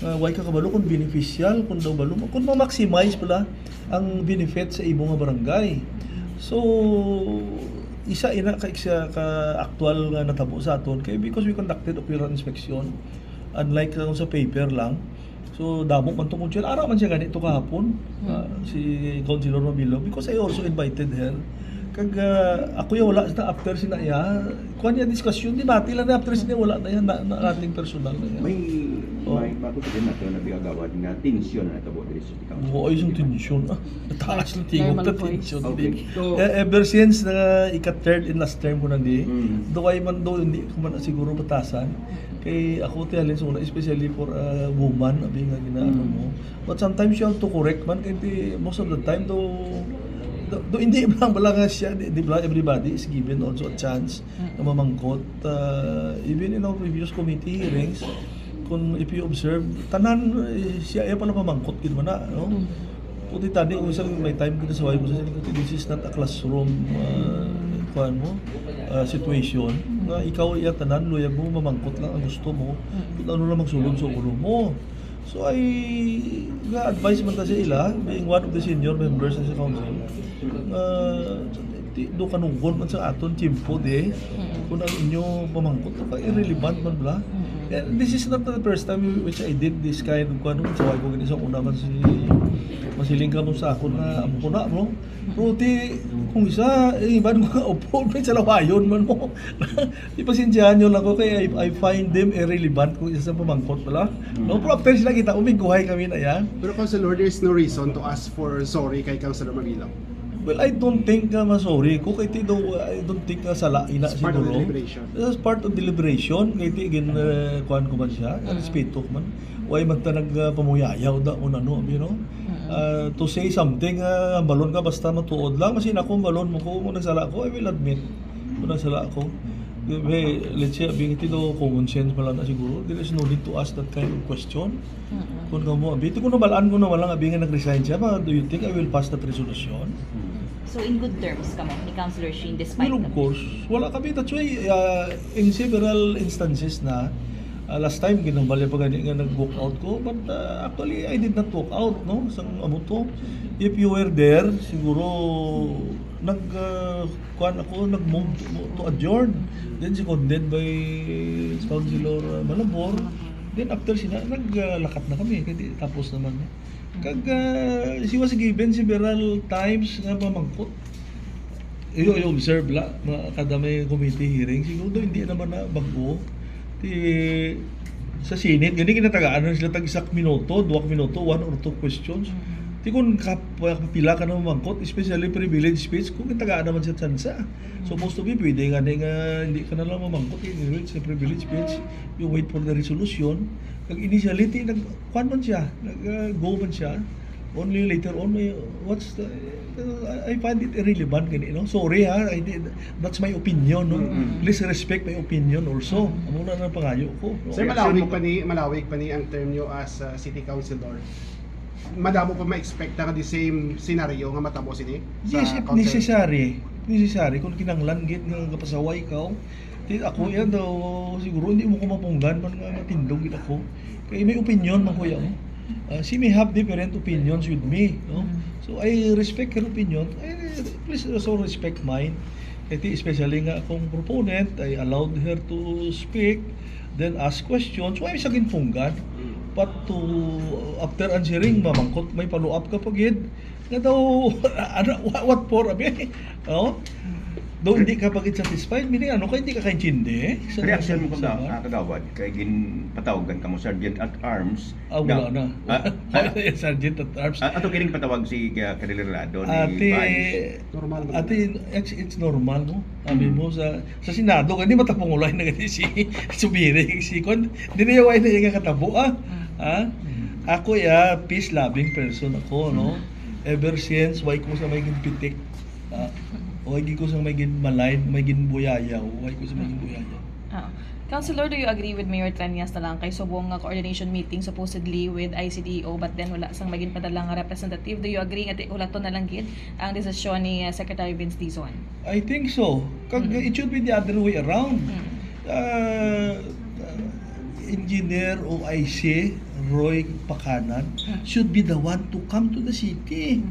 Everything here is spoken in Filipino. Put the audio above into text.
Way ka kabalo kung beneficial, kung daw balo, kung ma-maximize pala ang benefit sa imo nga barangay. So, isa ina ka actual nga natabo sa aton kay because we conducted ocular inspection unlike sa paper lang. So, damo man tungkol siya. Ara man siya ganito kahapon, si Councilor Mabilo, because I also invited her. Kag ako ya wala sa after sinaya, kuan niya discussion, di bati lang na after sinaya wala na yan, na ating personal na yan. May bago pa din natin na bigagawad nga tensyon na ito diri sa ikaw. Oo, ay yung tensyon. Taas ng tingog na tensyon. Okay. So, Ever since na ika-third and last term ko nandi, do ay man do hindi ko man siguro batasan. Kay ako tihalin so especially for a woman, abi nga ginaano mo. But sometimes you have to correct man kay most of the time do hindi lang nga siya, di ba everybody is given also a chance na mamangkot. Even in our previous committee hearings, kung if you observe, tanan siya ay pala mamangkot kin man na, no? Puti tadi kung isang may time kita sa wife mo sa this is not a classroom situation nga ikaw iya tanan luyag mo mamangkot lang ang gusto mo kung ano lang magsulod sa ulo mo. So I advise man ta sa ila being one of the senior members sa council do kanungkon man sa aton timpo de kung ang inyo pamangkot ka irrelevant man bla. And this is not the first time which I did this kind of sa ko ganito sa una man si masiling ka mo sa ako na amo ko na bro. Ruti kung isa iban ko upo may sa lawayon man mo. Ipasensyahan nyo lang ko kay I find them irrelevant kung isa sa pamangkot pala. No, pero after sila kita umiguhay kami na yan. Pero Councilor, there is no reason to ask for sorry kay Councilor Mabilo. Well, I don't think masorry ko kay Tido. I don't think sala ina It's part of siguro. deliberation. This is part of deliberation. Kay Ti again kuan ko man siya, respeto ko man. Way man ta nagpamuyayaw da on ano, you know. To say something balon ka basta matuod lang masin ako balon mo ko nagsala ko, I will admit. Kung nagsala ako. Let's say, abing ito common sense pala na siguro. There is no need to ask that kind of question. Kung ka mo, abing ito kung nabalaan ko na walang abing nag-resign siya, do you think I will pass that resolution? So in good terms kamo ni Councilor Sheen despite Well, of course, wala kami. That's why, in several instances na, last time, ginambali pa ganyan nga nag-walk out ko, but actually, I did not walk out, no? Sang amo to. If you were there, siguro, nag-move to adjourn. Then seconded by Councilor Malabor. Then after sila, naglakat na kami. Kasi tapos naman. Kag she was given several times nga mamangkot. I-observe la, kada may committee hearing. Siguro do hindi naman na bago. Sa Senate, ganyan kinatagaan na sila tag-isak minuto, 2 minuto, 1 or 2 questions. Di kung kapila ka na mamangkot, especially privilege speech, kung kinatagaan naman siya tsansa. Supposed to be, pwede nga hindi ka na lang mamangkot, sa privilege speech, you wait for the resolution. Kag initially, nag-kwan man siya, nag-go man siya. Only later on, I find it irrelevant, no? Sorry that's my opinion, no? Please respect my opinion also. Amo na pangayo ko. No? Sir, malawig pa ni ang term nyo as city councilor. Madamo pa ma-expect na the same scenario nga matabo sini? Yes, if necessary. Kung kinanglan git nga kapasaway ka, ako yan daw, siguro hindi mo ko mapunggan man nga matindog git ako. Kaya may opinion man kuya mo. She may have different opinions with me, no? So I respect her opinion. Please also respect mine. Especially nga akong proponent, I allowed her to speak, then ask questions. Why sa ginpunggan? But after answering, mamangkot, may follow-up ka pagid. Nga daw, what for? No? Though hindi ka pagid satisfied, meaning hindi ka kaintindi. Reaction mo ka kagawad kay ginpatawagan ka mo Sergeant at Arms. Wala na. Sergeant at Arms. Ato kining patawag si Kadilirado ni Vice. Normal ba? It's normal, no? Sabi mo sa Senado, hindi matapungulay na ganyan si Subiri. Hindi na yung na yung katabo, Ako, peace-loving person ako, no? Ever since, why ko sa may ginpitik. Why ko sa may ginmalay, may ginbuyayaw. Why ko sa may ginbuyayaw. Councilor, do you agree with Mayor Trenias na lang kay subong coordination meeting supposedly with ICDO but then wala sang maging padalang representative? Do you agree nga wala to na lang gid ang desisyon ni Secretary Vince Dizon? I think so. It should be the other way around. Engineer o IC Roy Pacanan should be the one to come to the city.